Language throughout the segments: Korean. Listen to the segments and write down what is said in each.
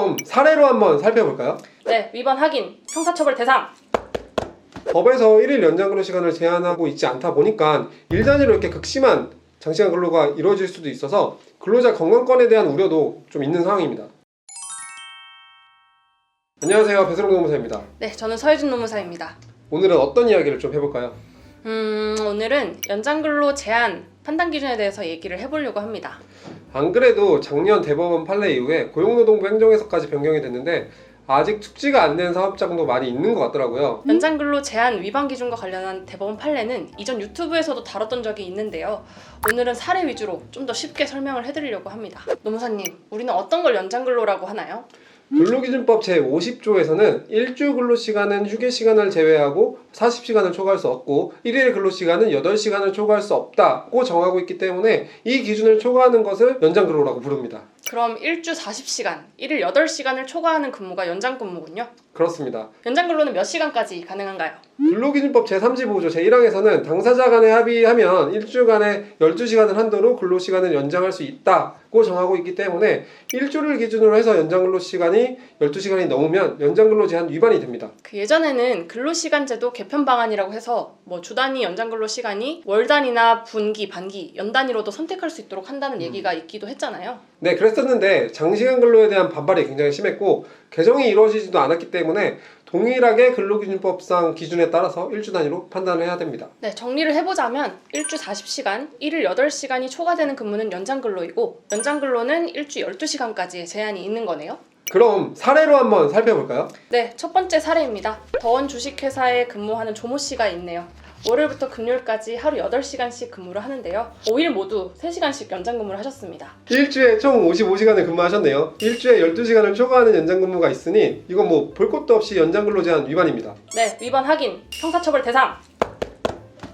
그럼 사례로 한번 살펴볼까요? 네, 위반 확인, 형사처벌 대상. 법에서 1일 연장 근로 시간을 제한하고 있지 않다 보니까 일 단위로 이렇게 극심한 장시간 근로가 이루어질 수도 있어서 근로자 건강권에 대한 우려도 좀 있는 상황입니다. 안녕하세요, 배수롱 노무사입니다. 네, 저는 서혜준 노무사입니다. 오늘은 어떤 이야기를 좀 해볼까요? 오늘은 연장근로 제한 판단 기준에 대해서 얘기를 해보려고 합니다. 안 그래도 작년 대법원 판례 이후에 고용노동부 행정에서까지 변경이 됐는데 아직 숙지가 안 된 사업장도 많이 있는 것 같더라고요. 연장근로 제한 위반 기준과 관련한 대법원 판례는 이전 유튜브에서도 다뤘던 적이 있는데요. 오늘은 사례 위주로 좀 더 쉽게 설명을 해드리려고 합니다. 노무사님, 우리는 어떤 걸 연장근로라고 하나요? 근로기준법 제50조에서는 일주 근로시간은 휴게시간을 제외하고 40시간을 초과할 수 없고 1일 근로시간은 8시간을 초과할 수 없다고 정하고 있기 때문에 이 기준을 초과하는 것을 연장근로라고 부릅니다. 그럼 일주 40시간, 1일 8시간을 초과하는 근무가 연장근무군요? 그렇습니다. 연장근로는 몇 시간까지 가능한가요? 근로기준법 제35조 제1항에서는 당사자 간에 합의하면 일주간에 12시간을 한도로 근로시간을 연장할 수 있다고 정하고 있기 때문에 일주를 기준으로 해서 연장근로시간이 12시간이 넘으면 연장근로 제한 위반이 됩니다. 그 예전에는 근로시간제도 개편 방안이라고 해서 주 단위 연장근로시간이 월 단위나 분기, 반기, 연 단위로도 선택할 수 있도록 한다는 얘기가 있기도 했잖아요. 네, 그랬었는데 장시간 근로에 대한 반발이 굉장히 심했고 개정이 이루어지지도 않았기 때문에 동일하게 근로기준법상 기준에 따라서 일주 단위로 판단을 해야 됩니다. 네, 정리를 해보자면 일주 40시간, 1일 8시간이 초과되는 근무는 연장근로이고 연장근로는 일주 12시간까지의 제한이 있는 거네요. 그럼 사례로 한번 살펴볼까요? 네, 첫 번째 사례입니다. 더원 주식회사에 근무하는 조모 씨가 있네요. 월요일부터 금요일까지 하루 8시간씩 근무를 하는데요. 5일 모두 3시간씩 연장근무를 하셨습니다. 일주에 총 55시간을 근무하셨네요. 일주에 12시간을 초과하는 연장근무가 있으니 이건 볼 것도 없이 연장근로 제한 위반입니다. 네, 위반 확인, 형사처벌 대상.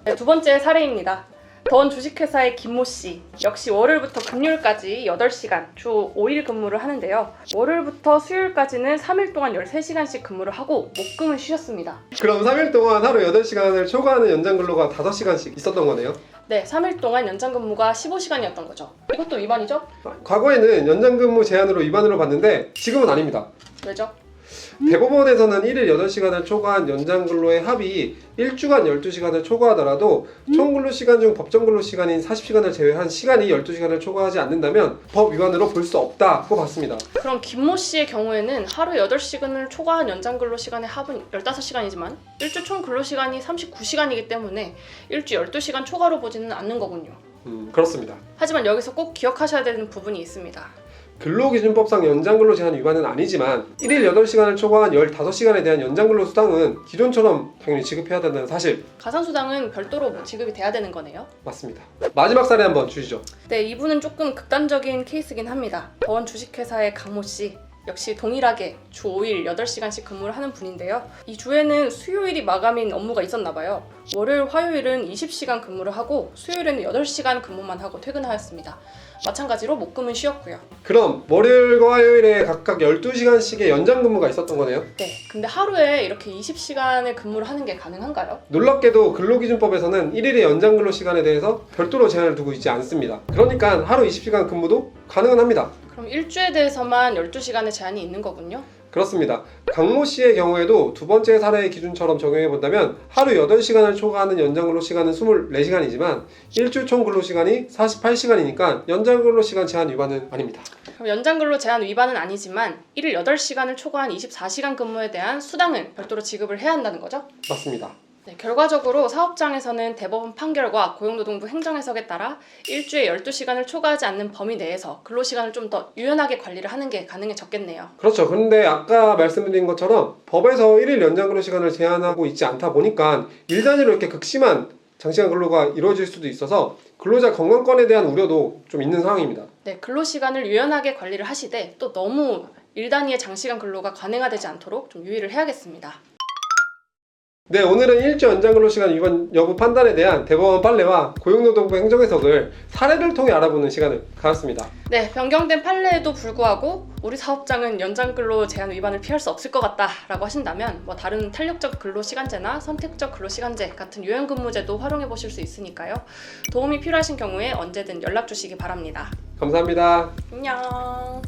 네, 두 번째 사례입니다. 더원 주식회사의 김모 씨 역시 월요일부터 금요일까지 8시간 주 5일 근무를 하는데요. 월요일부터 수요일까지는 3일 동안 13시간씩 근무를 하고 목금을 쉬셨습니다. 그럼 3일 동안 하루 8시간을 초과하는 연장근로가 5시간씩 있었던 거네요? 네, 3일 동안 연장근무가 15시간이었던 거죠. 이것도 위반이죠? 과거에는 연장근무 제한으로 위반으로 봤는데 지금은 아닙니다. 왜죠? 대법원에서는 1일 8시간을 초과한 연장근로의 합이 일주간 12시간을 초과하더라도 총 근로시간 중 법정 근로시간인 40시간을 제외한 시간이 12시간을 초과하지 않는다면 법 위반으로 볼 수 없다고 봤습니다. 그럼 김모 씨의 경우에는 하루 8시간을 초과한 연장근로시간의 합은 15시간이지만 일주 총 근로시간이 39시간이기 때문에 일주 12시간 초과로 보지는 않는 거군요. 그렇습니다. 하지만 여기서 꼭 기억하셔야 되는 부분이 있습니다. 근로기준법상 연장근로 제한 위반은 아니지만 1일 8시간을 초과한 15시간에 대한 연장근로 수당은 기존처럼 당연히 지급해야 된다는 사실 가산수당은 별도로 지급이 돼야 되는 거네요. 맞습니다. 마지막 사례 한번 주시죠. 네, 이분은 조금 극단적인 케이스긴 합니다. 더원 주식회사의 강모 씨 역시 동일하게 주 5일 8시간씩 근무를 하는 분인데요. 이 주에는 수요일이 마감인 업무가 있었나 봐요. 월요일, 화요일은 20시간 근무를 하고 수요일에는 8시간 근무만 하고 퇴근하였습니다. 마찬가지로 목금은 쉬었고요. 그럼 월요일과 화요일에 각각 12시간씩의 연장 근무가 있었던 거네요? 네, 근데 하루에 이렇게 20시간을 근무를 하는 게 가능한가요? 놀랍게도 근로기준법에서는 1일의 연장 근로 시간에 대해서 별도로 제한을 두고 있지 않습니다. 그러니까 하루 20시간 근무도 가능은 합니다. 그럼 일주에 대해서만 12시간의 제한이 있는 거군요? 그렇습니다. 강모 씨의 경우에도 두 번째 사례의 기준처럼 적용해 본다면 하루 8시간을 초과하는 연장 근로 시간은 24시간이지만 일주 총 근로 시간이 48시간이니까 연장 근로 시간 제한 위반은 아닙니다. 그럼 연장 근로 제한 위반은 아니지만 1일 8시간을 초과한 24시간 근무에 대한 수당은 별도로 지급을 해야 한다는 거죠? 맞습니다. 네, 결과적으로 사업장에서는 대법원 판결과 고용노동부 행정해석에 따라 일주에 12시간을 초과하지 않는 범위 내에서 근로시간을 좀 더 유연하게 관리를 하는 게 가능해졌겠네요. 그렇죠. 그런데 아까 말씀드린 것처럼 법에서 1일 연장 근로 시간을 제한하고 있지 않다 보니까 일 단위로 이렇게 극심한 장시간 근로가 이루어질 수도 있어서 근로자 건강권에 대한 우려도 좀 있는 상황입니다. 네, 근로시간을 유연하게 관리를 하시되 또 너무 일 단위의 장시간 근로가 관행화되지 않도록 좀 유의를 해야겠습니다. 네, 오늘은 일주 연장 근로시간 위반 여부 판단에 대한 대법원 판례와 고용노동부 행정해석을 사례를 통해 알아보는 시간을 가졌습니다. 네, 변경된 판례에도 불구하고 우리 사업장은 연장 근로 제한 위반을 피할 수 없을 것 같다라고 하신다면 다른 탄력적 근로시간제나 선택적 근로시간제 같은 유연근무제도 활용해 보실 수 있으니까요. 도움이 필요하신 경우에 언제든 연락 주시기 바랍니다. 감사합니다. 안녕.